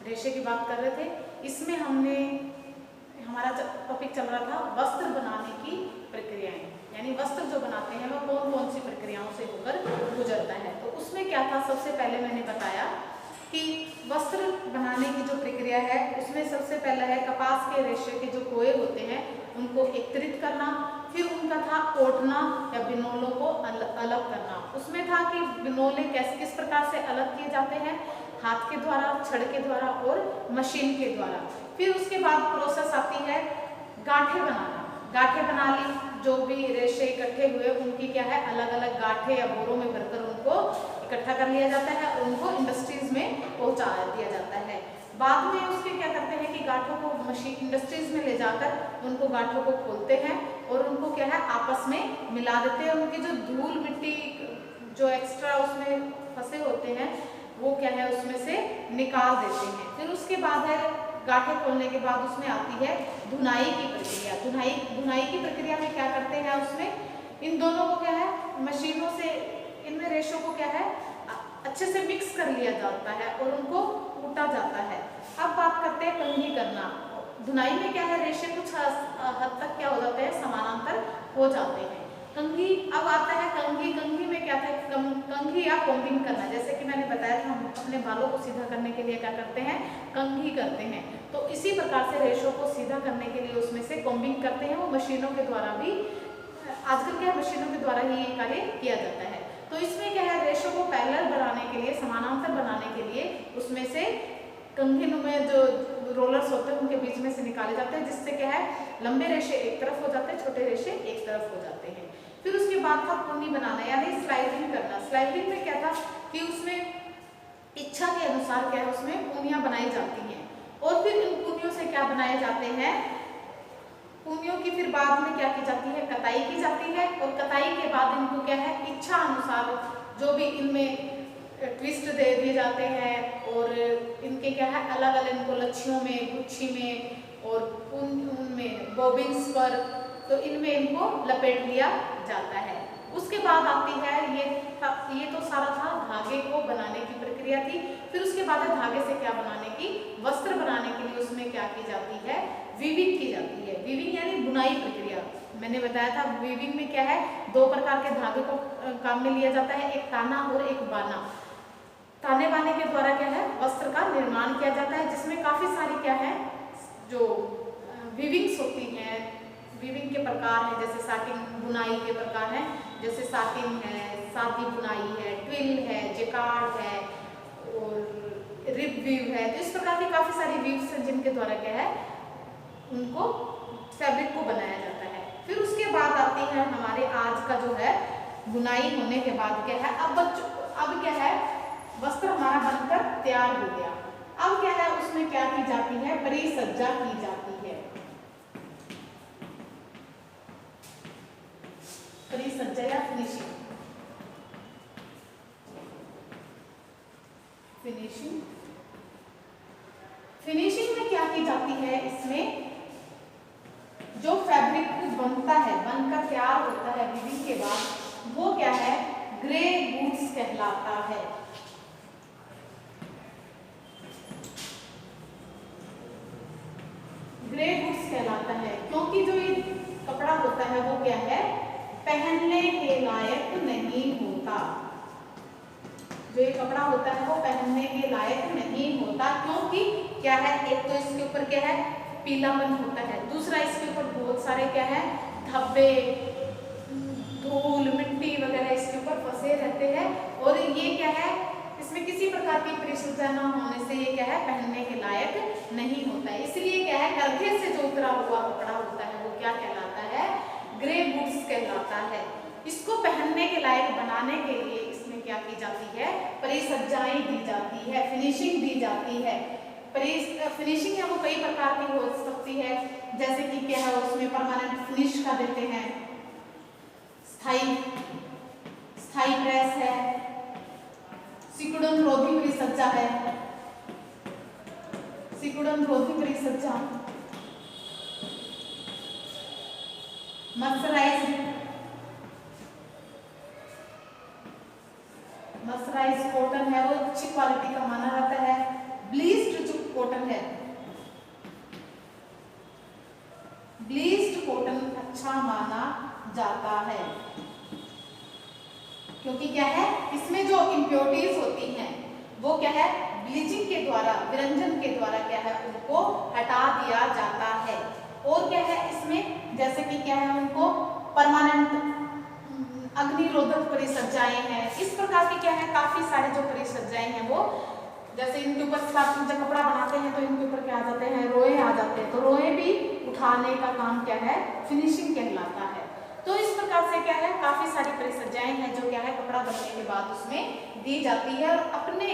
रेशे की बात कर रहे थे। इसमें हमने हमारा टॉपिक चल रहा था वस्त्र बनाने की प्रक्रियाएं, यानी वस्त्र जो बनाते हैं वह कौन कौन सी प्रक्रियाओं से होकर गुजरता है। तो उसमें क्या था, सबसे पहले मैंने बताया कि वस्त्र बनाने की जो प्रक्रिया है उसमें सबसे पहला है कपास के रेशे के जो कोए होते हैं उनको एकत्रित करना, फिर उनका था कोटना या बिनोलों को अलग करना। उसमें था कि बिनोले किस प्रकार से अलग किए जाते हैं, हाथ के द्वारा, छड़ के द्वारा और मशीन के द्वारा। फिर उसके बाद प्रोसेस आती है गांठें बनाना। गांठें बना ली, जो भी रेशे इकट्ठे हुए उनकी क्या है अलग अलग गांठें या बोरों में भरकर उनको इकट्ठा कर लिया जाता है और उनको इंडस्ट्रीज में पहुंचा दिया जाता है। बाद में उसके क्या करते हैं कि गांठों को मशीन इंडस्ट्रीज में ले जाकर उनको गांठों को खोलते हैं और उनको क्या है आपस में मिला देते हैं। उनकी जो धूल मिट्टी जो एक्स्ट्रा उसमें फंसे होते हैं वो क्या है उसमें से निकाल देते हैं। फिर उसके बाद है गांठें खोलने के बाद उसमें आती है धुनाई की प्रक्रिया। धुनाई की प्रक्रिया में क्या करते हैं, उसमें इन दोनों को क्या है मशीनों से इनमें रेशों को क्या है अच्छे से मिक्स कर लिया जाता है और उनको कूटा जाता है। अब बात करते हैं कंघी करना। धुनाई में क्या है रेशे कुछ हद तक क्या हो जाते हैं समानांतर हो जाते हैं। कंघी अब आता है कंघी। कंघी में क्या था, कंघी या कोम्बिंग करना। जैसे कि मैंने बताया था हम अपने बालों को सीधा करने के लिए क्या करते हैं, कंघी करते हैं। तो इसी प्रकार से रेशों को सीधा करने के लिए उसमें से कोम्बिंग करते हैं। वो मशीनों के द्वारा भी आजकल क्या मशीनों के द्वारा ही ये कार्य किया जाता है। तो इसमें क्या है रेशों को पैरेलल बनाने के लिए, समानांतर बनाने के लिए उसमें से कंघी में जो रोलर्स होते हैं उनके बीच में से निकाले जाते हैं, जिससे क्या है लंबे रेशे एक तरफ हो जाते हैं, छोटे रेशे एक तरफ हो जाते हैं। फिर उसके बाद था पूनी बनाना यानी स्लाइडिंग करना। स्लाइडिंग में क्या था कि उसमें इच्छा के अनुसार क्या है उसमें पूनियां बनाई जाती हैं और फिर इन पूनियों से क्या बनाए जाते हैं, पूनियों की फिर बाद में क्या की जाती है कताई की जाती है और कताई के बाद इनको क्या है इच्छा अनुसार जो भी इनमें ट्विस्ट दे दिए जाते हैं और इनके क्या है अलग अलग इनको लच्छियों में, गुच्छी में और उनमें बॉबिन्स पर, तो इनमें इनको लपेट लिया जाता है। उसके बाद आती है ये तो सारा था धागे को बनाने की प्रक्रिया थी। फिर उसके बाद है धागे से क्या बनाने की, वस्त्र बनाने के लिए उसमें क्या की जाती है, वीविंग की जाती है। वीविंग यानी बुनाई प्रक्रिया। मैंने बताया था वीविंग में क्या है दो प्रकार के धागे को काम में लिया जाता है, एक ताना और एक बाना। ताने बाने के द्वारा क्या है वस्त्र का निर्माण किया जाता है, जिसमें काफी सारी क्या है जो वीविंग्स होती हैं, वीविंग के प्रकार हैं। जैसे साटिन बुनाई के प्रकार हैं, जैसे साटिन है, सादी बुनाई है, ट्विल है, जेकार्ड है और रिब वीव है। तो इस प्रकार की काफी सारी वीव्स हैं जिनके द्वारा क्या है उनको फैब्रिक को बनाया जाता है। फिर उसके बाद आती है हमारे आज का जो है बुनाई होने के बाद क्या है अब क्या है वस्त्र हमारा बनकर तैयार हो गया। अब क्या है उसमें क्या की जाती है, परिसज्जा की जाती है। परिसज्जा या फिनिशिंग। फिनिशिंग में क्या की जाती है, इसमें जो फैब्रिक बनता है, बनकर तैयार होता है वीविंग के बाद, वो क्या है ग्रे गुड्स कहलाता है। ग्रे गुड्स कहलाता है क्योंकि जो ये कपड़ा होता है वो क्या है पहनने के लायक नहीं होता। जो ये कपड़ा होता है वो पहनने के लायक नहीं होता क्योंकि क्या है एक तो इसके ऊपर क्या है पीलापन होता है, दूसरा इसके ऊपर बहुत सारे क्या है धब्बे, धूल, मिट्टी वगैरह इसके ऊपर फंसे रहते हैं और ये क्या है इसमें किसी प्रकार की परिशुद्धता न होने से ये क्या है पहनने के लायक नहीं होता है। इसलिए क्या है गर्दे से जो उतरा हुआ कपड़ा होता है वो क्या कहलाता है, ग्रे गुड्स कहलाता है। इसको पहनने के लायक बनाने के लिए इसमें क्या की जाती है, परिसज्जाएं दी जाती है, फिनिशिंग दी जाती है। फिनिशिंग है वो कई प्रकार की हो सकती है, जैसे कि क्या है उसमें परमानेंट फिनिश का देते हैं, स्थाई प्रेस है, सिकुड़न रोधी परिसज्जा है, सिकुड़न रोधी परिसज्जा, मर्सराइज कॉटन है वो अच्छी क्वालिटी का माना जाता है। ब्लीच्ड जो जाता है, क्योंकि क्या है इसमें जो इम्प्योरिटीज होती हैं वो क्या है ब्लीचिंग के द्वारा, विरंजन के द्वारा क्या है उनको हटा दिया जाता है। और क्या है इसमें जैसे कि क्या है उनको परमानेंट अग्निरोधक परिसज्जाएं हैं, इस प्रकार के क्या है काफी सारे जो परिसज्जाएं हैं वो, जैसे इनके ऊपर जब कपड़ा बनाते हैं तो इनके ऊपर क्या आ जाते हैं रोए आ जाते हैं, तो रोए भी उठाने का काम क्या है फिनिशिंग कहलाता है। तो इस प्रकार से क्या है काफी सारी परिसज्जाएं हैं जो क्या है कपड़ा बनने के बाद उसमें दी जाती है, और अपने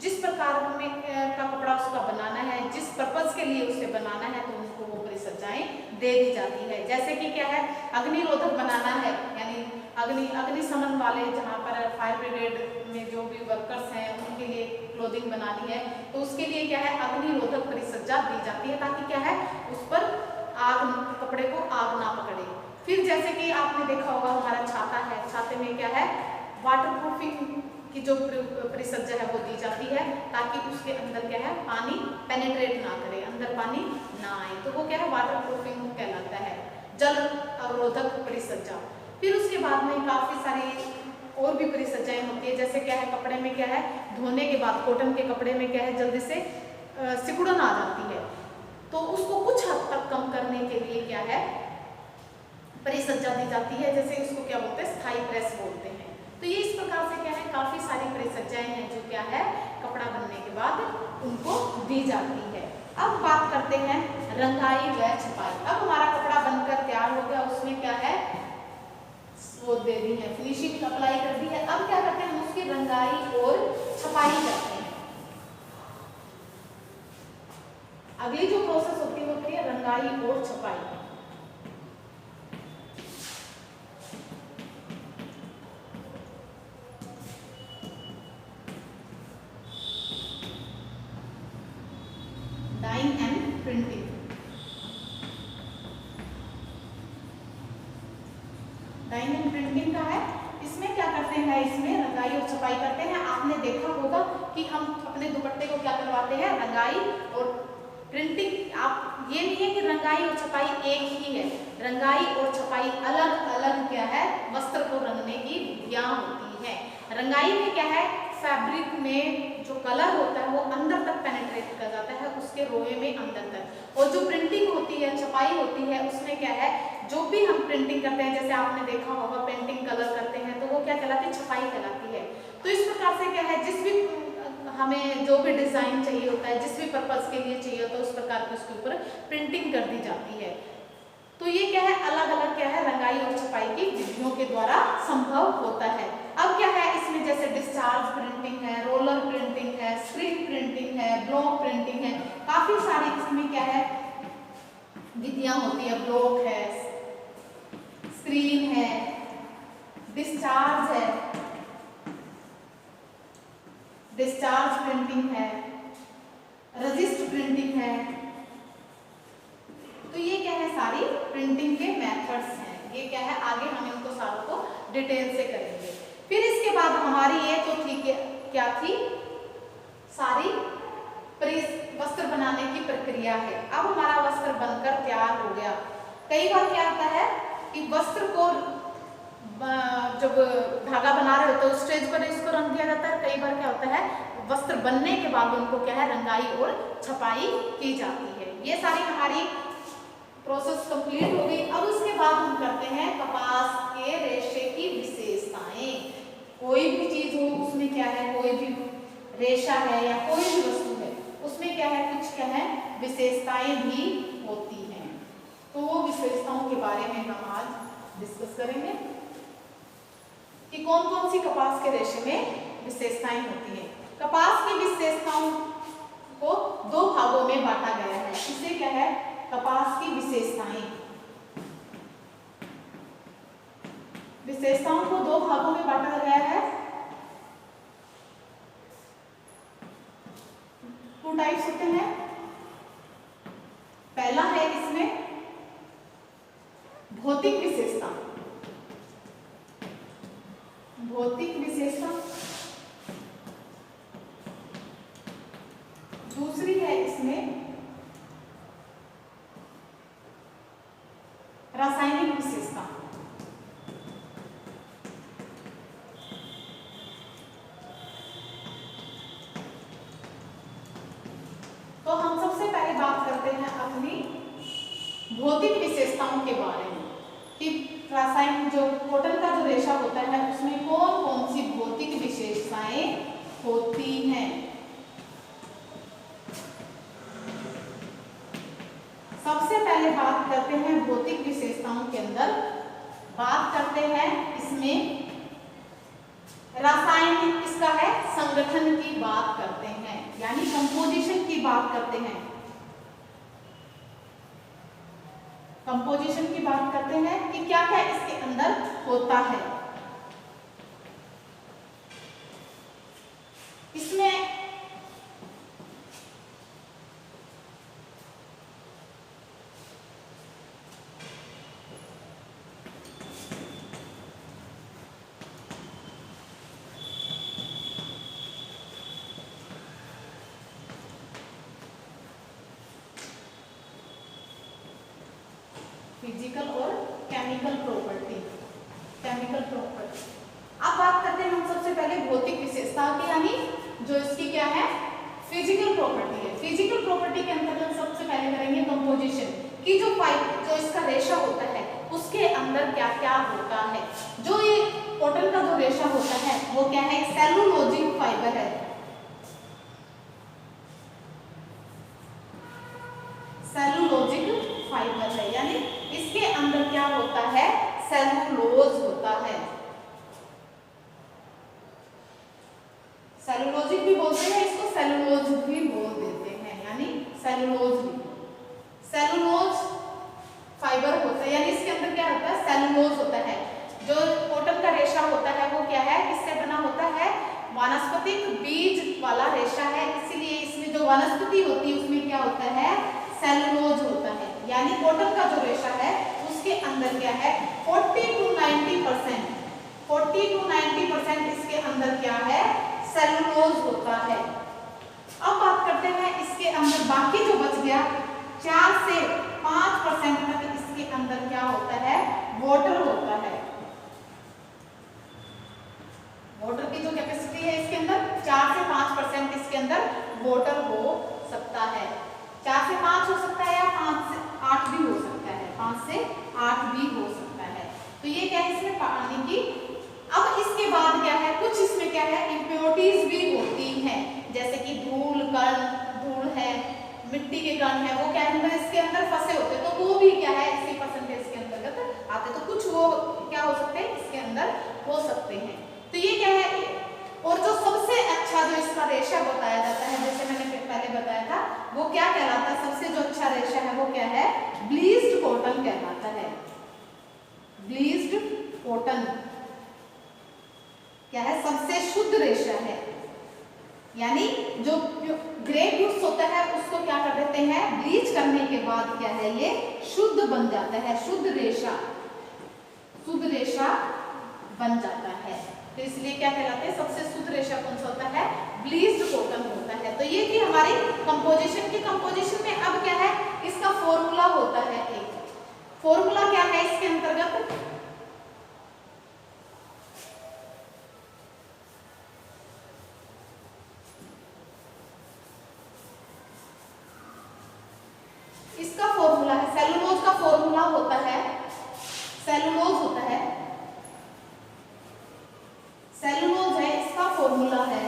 जिस प्रकार में का कपड़ा उसका बनाना है, जिस पर्पज के लिए उसे बनाना है, तो उनको वो परिसज्जाएं दे दी जाती है। जैसे कि क्या है अग्निरोधक बनाना है, यानी अग्निशमन वाले जहाँ पर फायर ब्रिगेड में जो भी वर्कर्स हैं उनके लिए क्लोथिंग बनानी है, तो उसके लिए क्या है अग्निरोधक परिसज्जा दी जाती है, ताकि क्या है उस पर आग, कपड़े को आग ना पकड़े। फिर जैसे कि आपने देखा होगा हमारा छाता है, छाते में क्या है वाटर प्रूफिंग की जो परिसज्जा है वो दी जाती है, ताकि उसके अंदर क्या है पानी पेनिट्रेट ना करे, अंदर पानी ना आए, तो वो क्या है वाटर प्रूफिंग कहलाता है, जल अवरोधक परिसज्जा। फिर उसके बाद में काफी सारी और भी परिसज्जाएं होती है, जैसे क्या है कपड़े में क्या है धोने के बाद कॉटन के कपड़े में क्या है जल्दी से सिकुड़न आ जाती है, तो उसको कुछ हद तक कम करने के लिए क्या है परिसज्जा दी जाती है, जैसे उसको क्या बोलते हैं स्थायी प्रेस बोलते हैं। तो ये इस प्रकार से क्या है काफी सारी परिसज्जाएं हैं जो क्या है कपड़ा बनने के बाद उनको दी जाती है। अब बात करते हैं रंगाई व छपाई। अब हमारा कपड़ा बनकर तैयार हो गया, उसमें क्या है वो दे दी है, फिनिशिंग अप्लाई कर दी है। अब क्या करते हैं हम उसकी रंगाई और छपाई करते हैं। अगली जो प्रोसेस होती है रंगाई और छपाई। Dyeing and printing. Dyeing and printing का है, इसमें क्या करते हैं इसमें रंगाई और छपाई करते हैं। आपने देखा होगा कि हम अपने दुपट्टे को क्या करवाते हैं रंगाई और प्रिंटिंग। आप ये नहीं है कि रंगाई और छपाई एक ही है, रंगाई और छपाई अलग अलग क्या है वस्त्र को रंगने की विधियां होती है। रंगाई में क्या है फैब्रिक में जो कलर होता है वो अंदर तक पेनिट्रेट कर जाता है, उसके रोए में अंदर तक। और जो प्रिंटिंग होती है छपाई होती है उसमें क्या है जो भी हम प्रिंटिंग करते हैं, जैसे आपने देखा होगा पेंटिंग कलर करते हैं तो वो क्या कहलाती है छपाई कहलाती है। तो इस प्रकार से क्या है जिस भी हमें जो भी डिजाइन चाहिए होता है, जिस भी पर्पज के लिए चाहिए होता है उस प्रकार की उसके ऊपर प्रिंटिंग कर दी जाती है। तो ये क्या है अलग अलग क्या है रंगाई और छपाई की विधियों के द्वारा संभव होता है। अब क्या है इसमें जैसे डिस्चार्ज प्रिंटिंग है, रोलर प्रिंटिंग है, स्क्रीन प्रिंटिंग है, ब्लॉक प्रिंटिंग है, काफी सारी इसमें क्या है विधियां होती है। ब्लॉक है, स्क्रीन है, डिस्चार्ज है, डिस्चार्ज प्रिंटिंग है, रजिस्ट प्रिंटिंग है। तो ये क्या है सारी प्रिंटिंग के मेथड्स हैं। ये क्या है आगे हम इनको सारों को डिटेल से करेंगे। फिर इसके बाद हमारी ये तो ठीक है क्या थी सारी वस्त्र बनाने की प्रक्रिया है। अब हमारा वस्त्र बनकर तैयार हो गया। कई बार क्या होता है कि वस्त्र को जब धागा बना रहे होते हैं उस स्टेज पर इसको रंग दिया जाता है। कई बार क्या होता है वस्त्र बनने के बाद उनको क्या है रंगाई और छपाई की जाती है। ये सारी हमारी प्रोसेस कंप्लीट हो गई। अब उसके बाद हम करते हैं कपास के रेशे की विशेषताएं। कोई भी चीज हो उसमें क्या है कोई भी रेशा है या कोई भी वस्तु है उसमें क्या है कुछ क्या है विशेषताएं भी होती हैं। तो वो विशेषताओं के बारे में हम आज डिस्कस करेंगे कि कौन कौन सी कपास के रेशे में विशेषताएं होती हैं। कपास की विशेषताओं को दो भागों में बांटा गया है। इसे क्या है कपास की विशेषताएं। विशेषताओं को दो भागों में बांटा गया है। टू टाइप्स होते हैं। पहला है इसमें भौतिक विशेषता। भौतिक विशेषता। दूसरी है इसमें रासायनिक विशेषता। बात करते हैं अपनी भौतिक विशेषताओं के बारे में कि रासायनिक जो कॉटन का जो रेशा होता है उसमें कौन कौन सी भौतिक विशेषताएं होती हैं। सबसे पहले बात करते हैं भौतिक विशेषताओं के अंदर, बात करते हैं इसमें रासायनिक इसका है संगठन की बात करते हैं, यानी कंपोजिशन की बात करते हैं। कंपोजिशन की बात करते हैं कि क्या क्या इसके अंदर होता है। इसमें फिजिकल और केमिकल प्रॉपर्टी। अब बात करते हैं हम सबसे पहले भौतिक विशेषताओं की, यानी जो इसकी क्या है फिजिकल प्रॉपर्टी है। फिजिकल प्रॉपर्टी के अंतर्गत सबसे पहले करेंगे कंपोजिशन की, जो इसका रेशा होता है उसके अंदर क्या क्या होता है। जो ये कॉटन का जो रेशा होता है वो क्या है, सेलुलोजिक फाइबर है। सेलुलोजिक फाइबर है, यानी इसके अंदर क्या होता है, सेलुलोज होता है। सेलुलोजिक भी बोलते हैं इसको, सेलुलोज भी बोल देते हैं, यानी सेलुलोज फाइबर होता है, यानी इसके अंदर क्या होता है, सेलुलोज होता है। जो कॉटन का रेशा होता है वो क्या है, किससे बना होता है, वानस्पतिक बीज वाला रेशा है, इसीलिए इसमें जो वनस्पति होती है उसमें क्या होता है, सेलुलोज होता है। यानी कॉटन का जो रेशा है उसके अंदर क्या है 40 to 90% इसके अंदर क्या है, सेलुलोज होता है। अब बात करते हैं इसके अंदर बाकी जो बच गया 4 से 5% तक इसके अंदर क्या होता है, वाटर होता है। वाटर की जो कैपेसिटी है इसके अंदर 4 से 5% इसके अंदर वाटर हो सकता है। 4 से 5 हो सकता है या 5 से 8 भी हो सकता है, 5 से 8 भी हो सकता है। तो ये क्या है इसमें पानी की। अब इसके बाद क्या है, कुछ इसमें क्या है इम्प्योरिटीज भी होती हैं, जैसे कि धूल है, मिट्टी के कण है, वो क्या है इसके अंदर फंसे होते हैं, तो वो भी क्या है इसी परसेंटेज के अंतर्गत आते, तो कुछ वो क्या हो सकते हैं इसके अंदर हो सकते हैं। तो ये क्या है, और जो सबसे अच्छा जो इसका रेशा बताया जाता है, जैसे मैंने पहले बताया था, वो क्या कहलाता है, सबसे जो अच्छा रेशा है वो क्या है, ब्लीच्ड कॉटन कहलाता है। ब्लीच्ड कॉटन क्या है, सबसे शुद्ध रेशा है। यानी जो ग्रे गुड्स होता है उसको क्या कर देते हैं, ब्लीच करने के बाद क्या है ये शुद्ध बन जाता है, शुद्ध रेशा बन जाता है। तो इसलिए क्या कहलाते हैं, सबसे शुद्ध रेशा कौन सा होता है, ब्लीच्ड कॉटन होता है। तो ये थी हमारी कंपोजिशन की। कंपोजिशन में अब क्या है, इसका फॉर्मूला होता है। एक फॉर्मूला क्या है इसके अंतर्गत, इसका फॉर्मूला है, सेलुलोज का फॉर्मूला होता है, सेलुलोज होता है, सेलुलोज है, इसका फॉर्मूला है,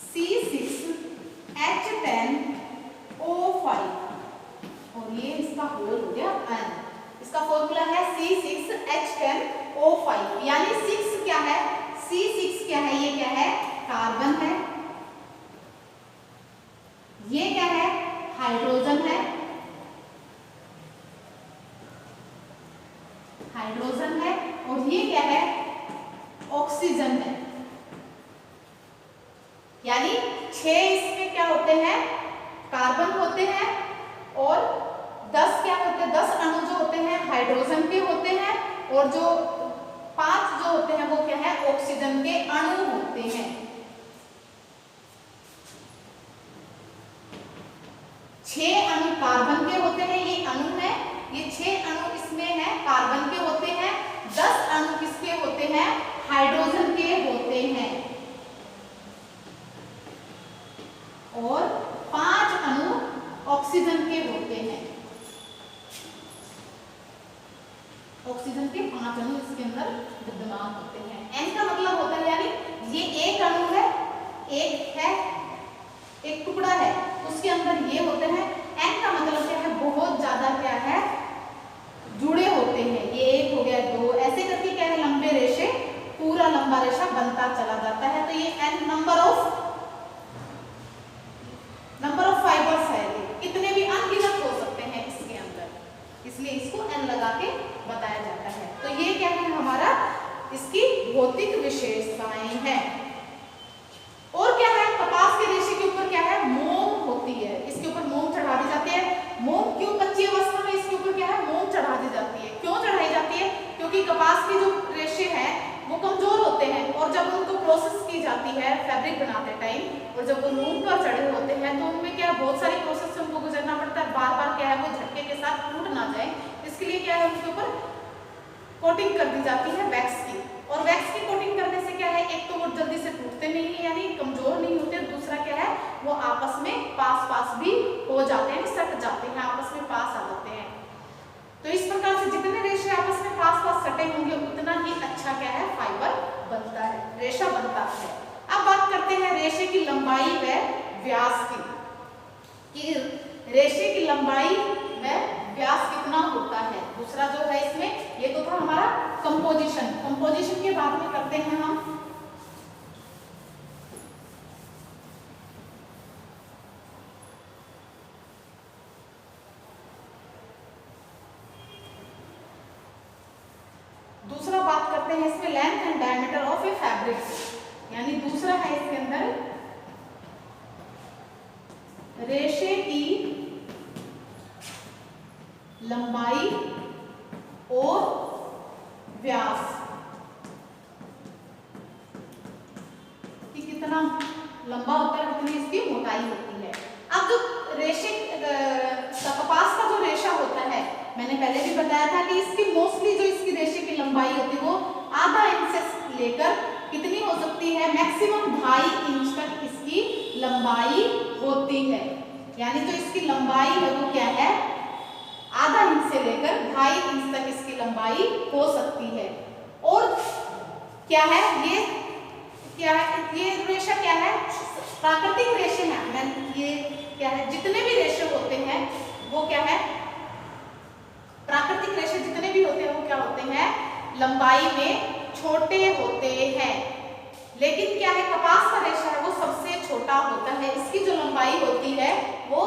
C6H10O5 और ये इसका होल हो गया N। इसका फॉर्मूला है C6H10O5, यानी 6 क्या है, C6 क्या है, ये क्या है कार्बन है, ये क्या है हाइड्रोजन है, और ये क्या है ऑक्सीजन है। यानी 6 इसमें क्या होते हैं, कार्बन होते हैं, और 10 क्या होते हैं, 10 अणु जो होते हैं हाइड्रोजन के होते हैं, और जो 5 जो होते हैं वो क्या है ऑक्सीजन के अणु होते हैं। 6 अणु कार्बन के होते हैं, ये अणु है, ये 6 अणु इसमें है कार्बन के होते हैं, 10 अणु किसके होते हैं हाइड्रोजन के होते विद्यमान होते हैं। एन का मतलब होता है यानी ये एक अणु है, एक टुकड़ा है, उसके अंदर ये होते हैं। एन का मतलब क्या है, बहुत ज्यादा क्या है, जुड़े होते हैं। ये एक हो गया, दो, ऐसे करके क्या है, लंबे रेशे, पूरा लंबा रेशा बनता चला जाता है। तो ये एन नंबर ऑफ फाइबर्स है। कितने भी अनगिनत हो सकते हैं इसके अंदर, इसलिए इसको एन लगा के बताया जाता है। तो ये क्या है हमारा, इसकी भौतिक विशेषताएं हैं। और क्या है, कपास के रेशे के ऊपर क्या है, मोम होती है, इसके ऊपर मोम चढ़ा दी जाती है। मोम क्यों, कच्ची अवस्था में इसके ऊपर क्या है, मोम चढ़ा दी जाती है। क्यों चढ़ाई जाती है, क्योंकि कपास के जो रेशे हैं वो कमजोर होते हैं, और जब उनको प्रोसेस की जाती है फैब्रिक बनाते टाइम, और जब वो मोम पर चढ़े होते हैं तो उनमें क्या बहुत सारी प्रोसेस से उनको गुजरना पड़ता है। बार बार क्या है, वो झटके के साथ टूट ना जाए, इसके लिए क्या है, उनके ऊपर कोटिंग कर दी जाती है वैक्स की। और वैक्स की कोटिंग करने से क्या है, एक तो वो जल्दी से टूटते नहीं है, यानी कमजोर नहीं होते, दूसरा क्या है, वो आपस में पास भी हो जाते हैं, सट जाते हैं, आपस में पास आ जाते हैं। तो इस प्रकार से जितने रेशे आपस में पास सटे होंगे उतना ही अच्छा क्या है, फाइबर बनता है, रेशा बनता है। अब बात करते हैं रेशे की लंबाई व व्यास की, कि रेशे की लंबाई व व्यास कितना होता है। दूसरा जो है इसमें, ये तो था हमारा कंपोजिशन के बाद में करते हैं हम दूसरा बात करते हैं इसमें length and diameter of A fabric, यानी दूसरा है इसके अंदर रेशे की लंबाई और व्यास कि कितना लंबा होता है, कितनी इसकी मोटाई होती है। अब जो रेशे कपास का जो रेशा होता है, मैंने पहले भी बताया था कि इसकी मोस्टली जो इसकी रेशे की लंबाई होती है वो आधा इंच से लेकर कितनी हो सकती है, मैक्सिमम 2.5 इंच तक इसकी लंबाई होती है। यानी जो इसकी लंबाई है वो क्या है, आधा इंच से लेकर 2.5 इंच तक इसकी लंबाई हो सकती है। और क्या है ये रेशा क्या है, प्राकृतिक रेशे हैं। ये क्या है, जितने भी रेशे होते हैं वो क्या है, प्राकृतिक रेशे जितने भी होते हैं वो क्या होते हैं, लंबाई में छोटे होते हैं। लेकिन क्या है, कपास का रेशा है वो सबसे छोटा होता है, इसकी जो लंबाई होती है वो